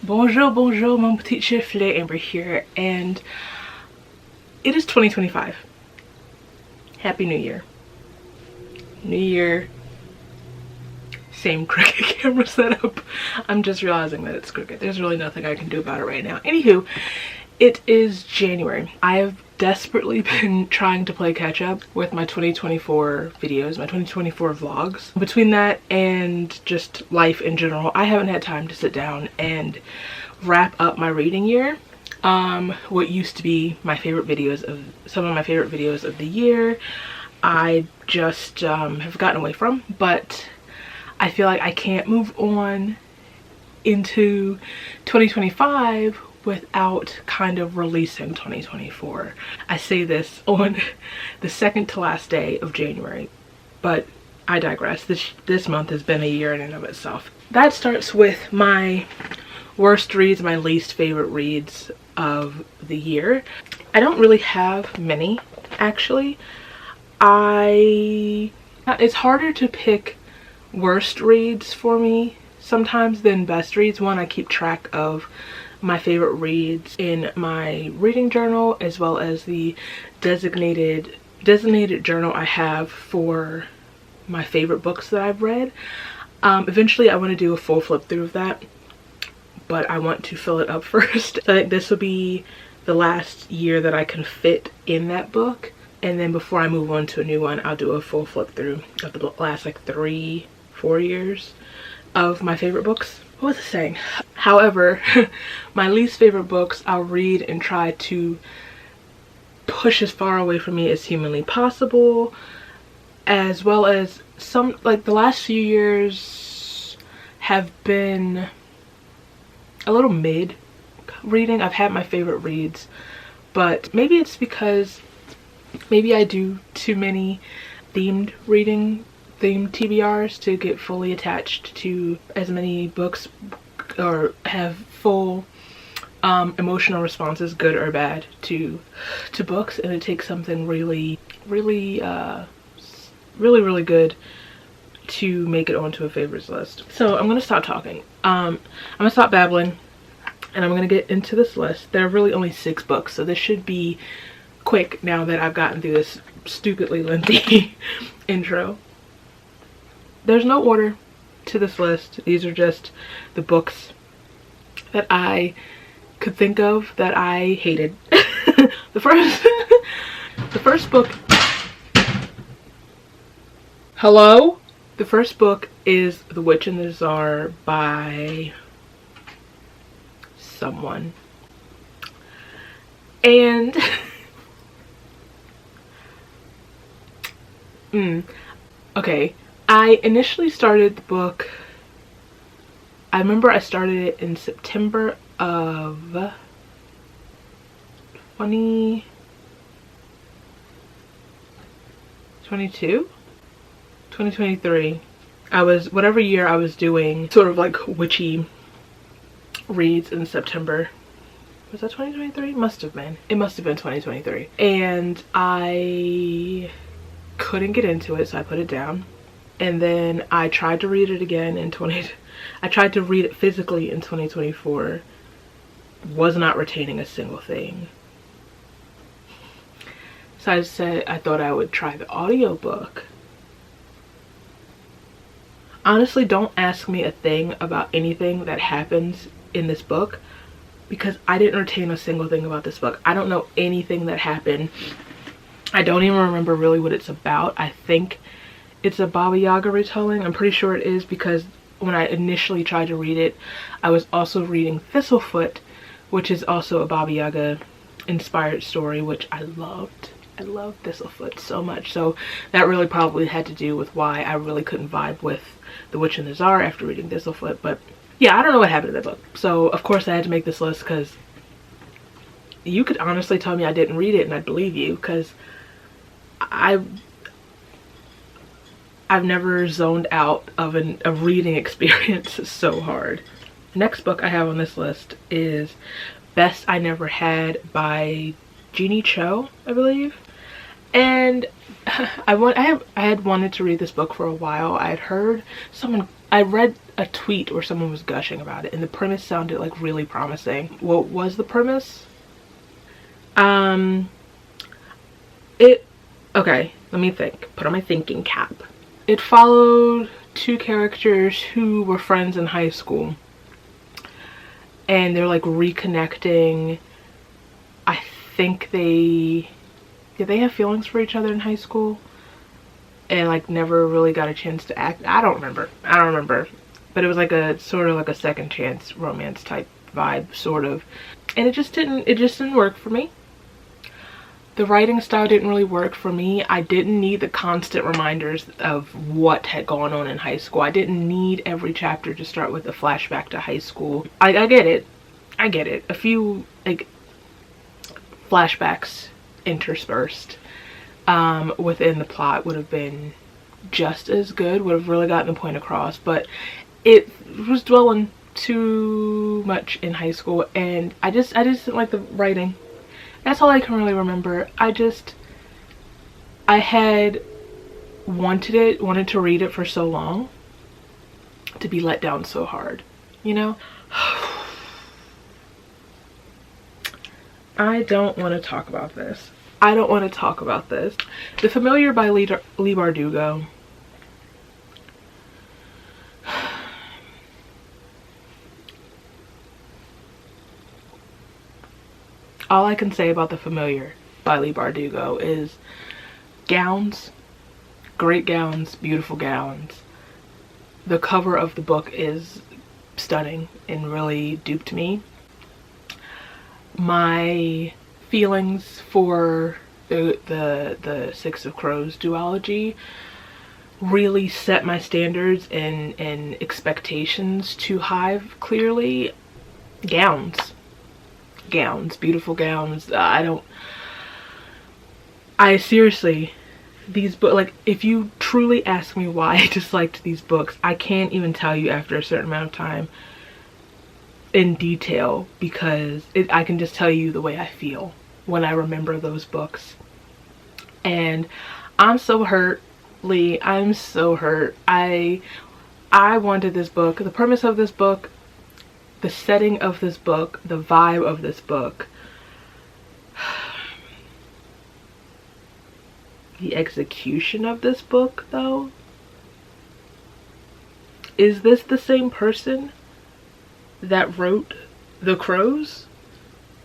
Bonjour, bonjour, mon petit chiflet, Amber here, and it is 2025. Happy New Year. New Year. Same crooked camera setup. I'm just realizing that it's crooked. There's really nothing I can do about it right now. Anywho, it is January. I have desperately been trying to play catch up with my 2024 videos, my 2024 vlogs. Between that and just life in general, I haven't had time to sit down and wrap up my reading year. What used to be my favorite videos of some of my favorite videos of the year, I just have gotten away from, but I feel like I can't move on into 2025 without kind of releasing 2024. I say this on the second to last day of January, but I digress. This month has been a year in and of itself. That starts with my worst reads, my least favorite reads of the year. I don't really have many, actually. It's harder to pick worst reads for me sometimes than best reads. One, I keep track of my favorite reads in my reading journal, as well as the designated journal I have for my favorite books that I've read. Eventually I want to do a full flip through of that, but I want to fill it up first. I think this will be the last year that I can fit in that book, and then before I move on to a new one, I'll do a full flip through of the last like 3-4 years of my favorite books. What was I saying? However, my least favorite books I'll read and try to push as far away from me as humanly possible, as well as some, like the last few years have been a little mid reading. I've had my favorite reads, but maybe it's because maybe I do too many themed TBRs to get fully attached to as many books or have full emotional responses, good or bad, to books, and it takes something really good to make it onto a favorites list. So I'm gonna stop talking. I'm gonna stop babbling, and I'm gonna get into this list. There are really only 6 books, so this should be quick now that I've gotten through this stupidly lengthy intro. There's no order to this list. These are just the books that I could think of that I hated. The first book. Hello? The first book is The Witch and the Czar by someone. And okay. I initially started the book, I remember I started it in September of 2023. I was, whatever year I was doing sort of like witchy reads in September. Was that 2023? Must have been. It must have been 2023. And I couldn't get into it, so I put it down. And then I tried to read it again in I tried to read it physically in 2024. Was not retaining a single thing. So I said I thought I would try the audiobook. Honestly, don't ask me a thing about anything that happens in this book, because I didn't retain a single thing about this book. I don't know anything that happened. I don't even remember really what it's about. I think it's a Baba Yaga retelling. I'm pretty sure it is, because when I initially tried to read it, I was also reading Thistlefoot, which is also a Baba Yaga inspired story, which I loved. I love Thistlefoot so much. So that really probably had to do with why I really couldn't vibe with The Witch and the Czar after reading Thistlefoot. But yeah, I don't know what happened to that book. So of course I had to make this list, because you could honestly tell me I didn't read it and I'd believe you, because I've never zoned out of a reading experience so hard. Next book I have on this list is Best I Never Had by Jeannie Cho, I believe. And I had wanted to read this book for a while. I had heard someone I read a tweet where someone was gushing about it and the premise sounded like really promising. What was the premise? Okay, let me think. Put on my thinking cap. It followed two characters who were friends in high school. And they're like reconnecting. I think did they have feelings for each other in high school? And like never really got a chance to act. I don't remember. But it was like a sort of like a second chance romance type vibe, sort of. And it just didn't work for me. The writing style didn't really work for me. I didn't need the constant reminders of what had gone on in high school. I didn't need every chapter to start with a flashback to high school. I get it. A few like flashbacks interspersed within the plot would have been just as good, would have really gotten the point across, but it was dwelling too much in high school, and I just didn't like the writing. That's all I can really remember. I had wanted to read it for so long, to be let down so hard, you know? I don't want to talk about this. The Familiar by Leigh Bardugo. All I can say about The Familiar by Leigh Bardugo is gowns, great gowns, beautiful gowns. The cover of the book is stunning and really duped me. My feelings for the Six of Crows duology really set my standards and expectations too high. Clearly, gowns, beautiful gowns. I seriously, these books, like, if you truly ask me why I disliked these books, I can't even tell you after a certain amount of time in detail, because I can just tell you the way I feel when I remember those books. And I'm so hurt, Lee. I'm so hurt. I wanted this book, the premise of this book, the setting of this book, the vibe of this book. The execution of this book, though. Is this the same person that wrote The Crows?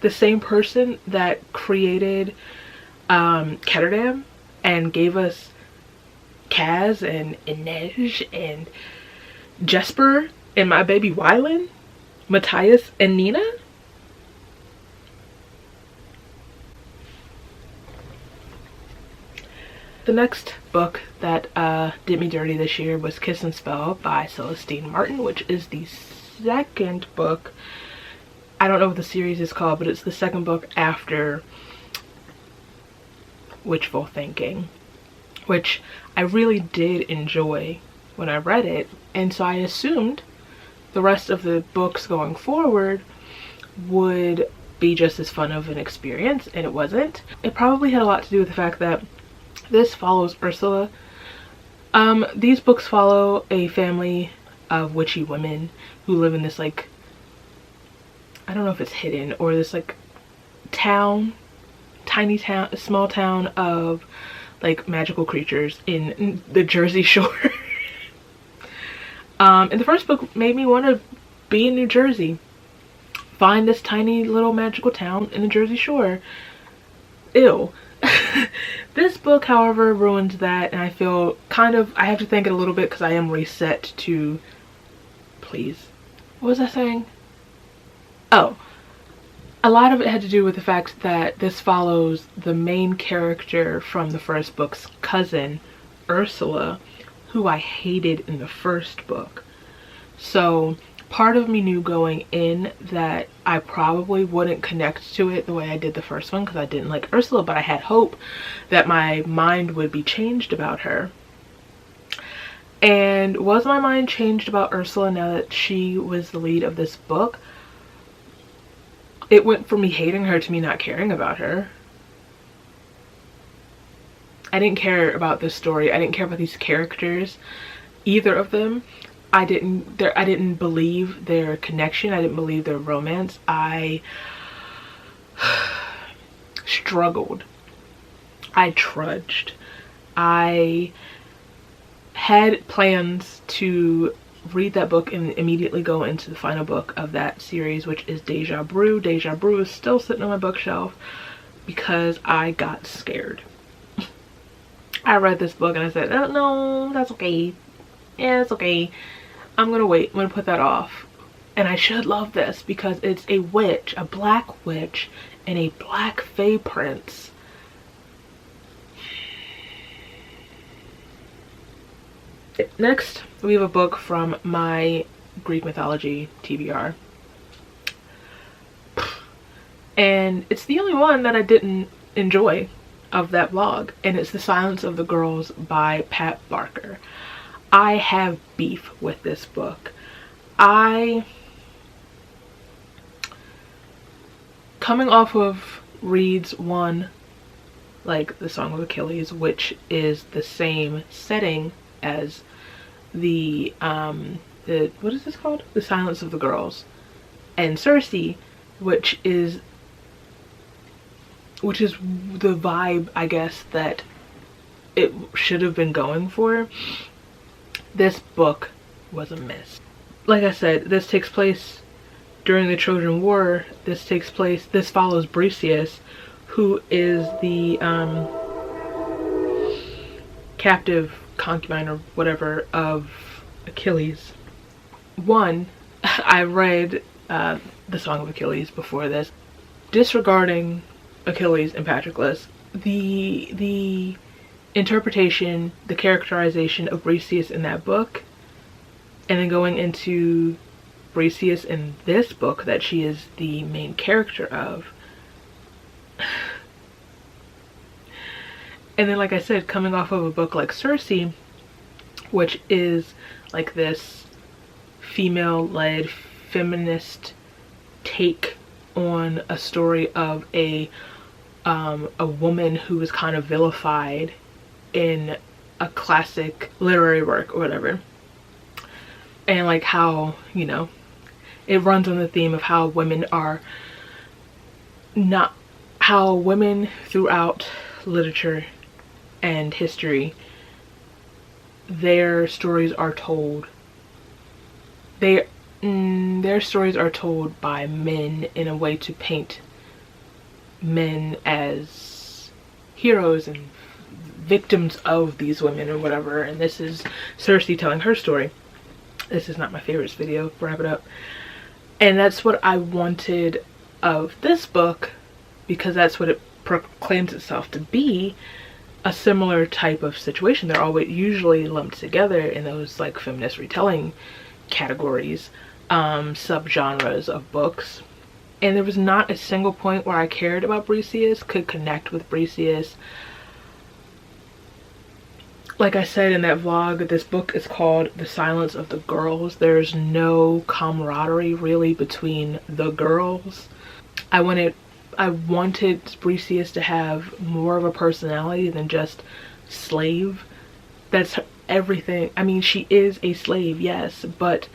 The same person that created Ketterdam and gave us Kaz and Inej and Jesper and My Baby Wylan? Matthias and Nina? The next book that did me dirty this year was Kiss and Spell by Celestine Martin, which is the second book. I don't know what the series is called, but it's the second book after Wishful Thinking, which I really did enjoy when I read it, and so I assumed the rest of the books going forward would be just as fun of an experience, and it wasn't. It probably had a lot to do with the fact that this follows Ursula. These books follow a family of witchy women who live in this, like, I don't know if it's hidden or this like town, tiny town, a small town of like magical creatures in the Jersey Shore. And the first book made me want to be in New Jersey, find this tiny little magical town in the Jersey Shore. Ew. This book, however, ruins that, and I feel kind of, I have to think it a little bit because I am reset to, please, what was I saying? Oh, a lot of it had to do with the fact that this follows the main character from the first book's cousin, Ursula, who I hated in the first book. So part of me knew going in that I probably wouldn't connect to it the way I did the first one because I didn't like Ursula, but I had hope that my mind would be changed about her. And was my mind changed about Ursula now that she was the lead of this book? It went from me hating her to me not caring about her. I didn't care about this story. I didn't care about these characters, either of them. I didn't believe their connection. I didn't believe their romance. I struggled. I trudged. I had plans to read that book and immediately go into the final book of that series, which is Deja Brew. Deja Brew is still sitting on my bookshelf because I got scared. I read this book and I said, oh, no, that's okay. Yeah, it's okay. I'm gonna wait. I'm gonna put that off. And I should love this because it's a witch, a black witch, and a black fae prince. Next, we have a book from my Greek mythology TBR. And it's the only one that I didn't enjoy of that vlog. And it's The Silence of the Girls by Pat Barker. I have beef with this book. Coming off of Reed's one, like The Song of Achilles, which is the same setting as the what is this called? The Silence of the Girls, and Circe, which is the vibe, I guess, that it should have been going for. This book was a miss. Like I said, this takes place during the Trojan War. This follows Briseis, who is the captive concubine or whatever of Achilles. I read The Song of Achilles before this. Disregarding Achilles and Patroclus, the interpretation, the characterization of Briseis in that book, and then going into Briseis in this book that she is the main character of. And then, like I said, coming off of a book like Circe, which is like this female-led feminist take on a story of a woman who was kind of vilified in a classic literary work or whatever. And like how, you know, it runs on the theme of how women throughout literature and history, their stories are told by men in a way to paint men as heroes and victims of these women or whatever. And this is Circe telling her story. This is not my favorites video, wrap it up. And that's what I wanted of this book, because that's what it proclaims itself to be, a similar type of situation. They're always usually lumped together in those like feminist retelling categories, subgenres of books. And there was not a single point where I cared about Briseis, could connect with Briseis. Like I said in that vlog, this book is called The Silence of the Girls. There's no camaraderie really between the girls. I wanted Briseis to have more of a personality than just slave. That's everything. I mean, she is a slave, yes, but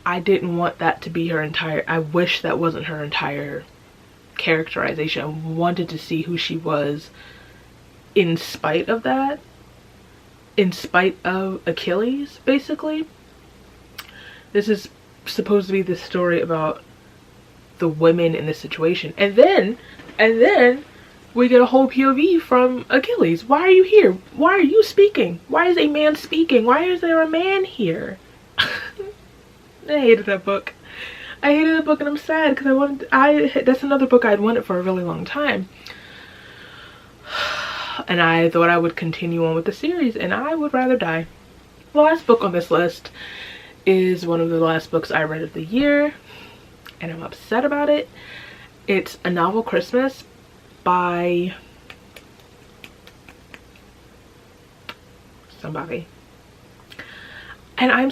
I didn't want that to be her entire, I wish that wasn't her entire characterization. I wanted to see who she was in spite of that, in spite of Achilles, basically. This is supposed to be the story about the women in this situation, and then we get a whole POV from Achilles. Why are you here? Why are you speaking? Why is a man speaking? Why is there a man here? I hated that book. I hated that book, and I'm sad because that's another book I'd wanted for a really long time. And I thought I would continue on with the series, and I would rather die. The last book on this list is one of the last books I read of the year, and I'm upset about it. It's A Novel Christmas by somebody. And I'm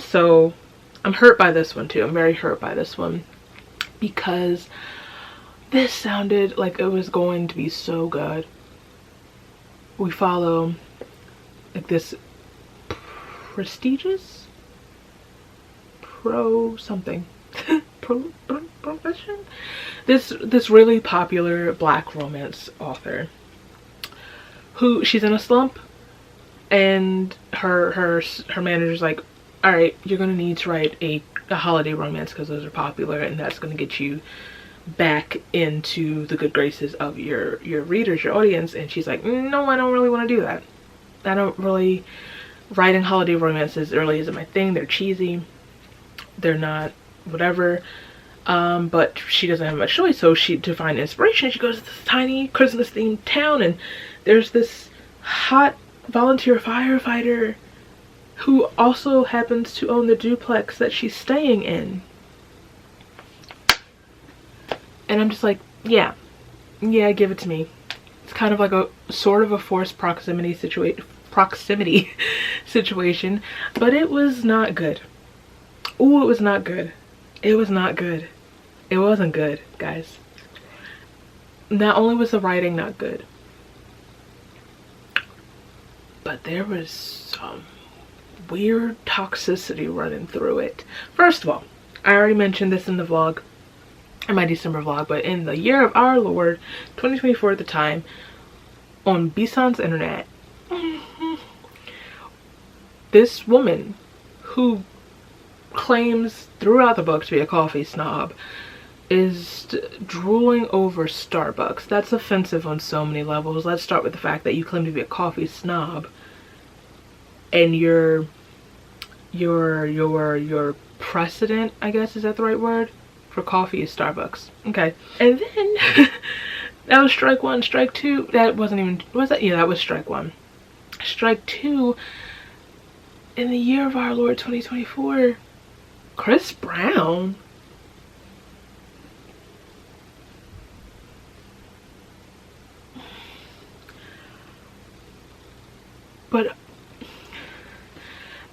hurt by this one too. I'm very hurt by this one because this sounded like it was going to be so good. We follow like this prestigious pro something profession, this really popular black romance author who, she's in a slump, and her manager's like, all right, you're gonna need to write a holiday romance because those are popular and that's gonna get you back into the good graces of your readers, your audience. And she's like, no, I don't really want to do that. I don't really, writing holiday romances really isn't my thing. They're cheesy, they're not whatever. But she doesn't have much choice, so to find inspiration, she goes to this tiny Christmas themed town, and there's this hot volunteer firefighter who also happens to own the duplex that she's staying in. And I'm just like, yeah, give it to me. It's kind of like a sort of a forced proximity situation, but it was not good. Ooh, it was not good. It was not good. It wasn't good, guys. Not only was the writing not good, but there was some weird toxicity running through it. First of all, I already mentioned this in the vlog, in my December vlog, but in the year of our Lord 2024 at the time, on Bison's internet, this woman who claims throughout the book to be a coffee snob is drooling over Starbucks. That's offensive on so many levels. Let's start with the fact that you claim to be a coffee snob and your precedent, I guess, is that the right word, for coffee is Starbucks. Okay. And then that was strike one. Strike two, that wasn't even, was that? Yeah, that was strike one. Strike two, in the year of our Lord 2024, Chris Brown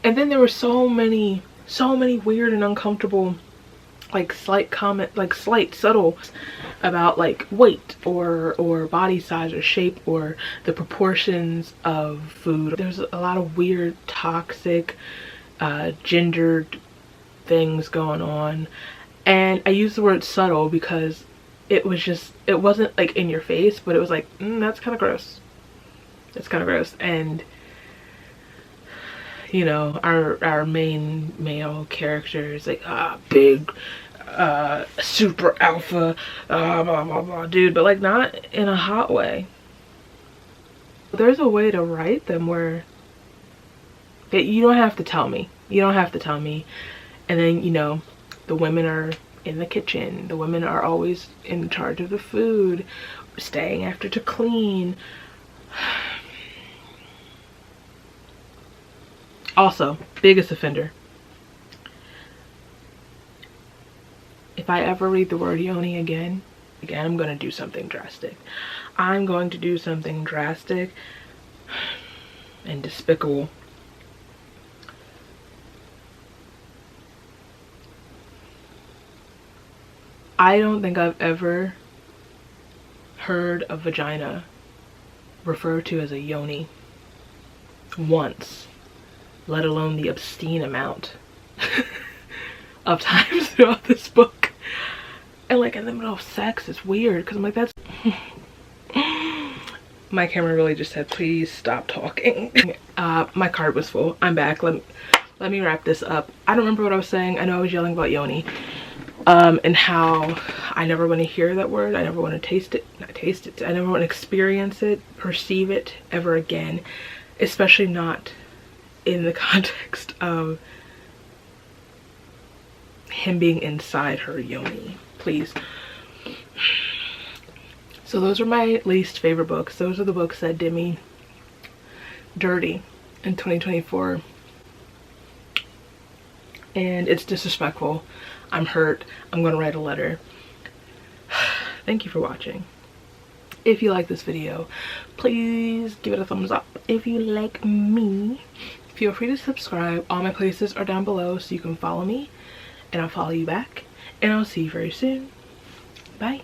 and then there were so many weird and uncomfortable, like, slight subtle about like weight or body size or shape or the proportions of food. There's a lot of weird toxic gendered things going on, and I use the word subtle because it wasn't like in your face, but it was like, that's kind of gross. It's kind of gross. And you know, our main male character is like, big super alpha blah, blah, blah, dude, but like not in a hot way. There's a way to write them where you don't have to tell me. You don't have to tell me. And then, you know, the women are in the kitchen. The women are always in charge of the food, staying after to clean. Also, biggest offender. If I ever read the word yoni again, I'm going to do something drastic. I'm going to do something drastic and despicable. I don't think I've ever heard a vagina referred to as a yoni once, let alone the obscene amount of times throughout this book. And like in the middle of sex, it's weird because I'm like, that's my camera really just said, please stop talking. My card was full. I'm back. Let me wrap this up. I don't remember what I was saying. I know I was yelling about yoni, and how I never want to hear that word. I never want to taste it. Not taste it. I never want to experience it, perceive it ever again, especially not in the context of him being inside her yoni. Please. So those are my least favorite books. Those are the books that did me dirty in 2024. And it's disrespectful. I'm hurt. I'm gonna write a letter. Thank you for watching. If you like this video, please give it a thumbs up. If you like me, feel free to subscribe. All my places are down below so you can follow me and I'll follow you back. And I'll see you very soon. Bye.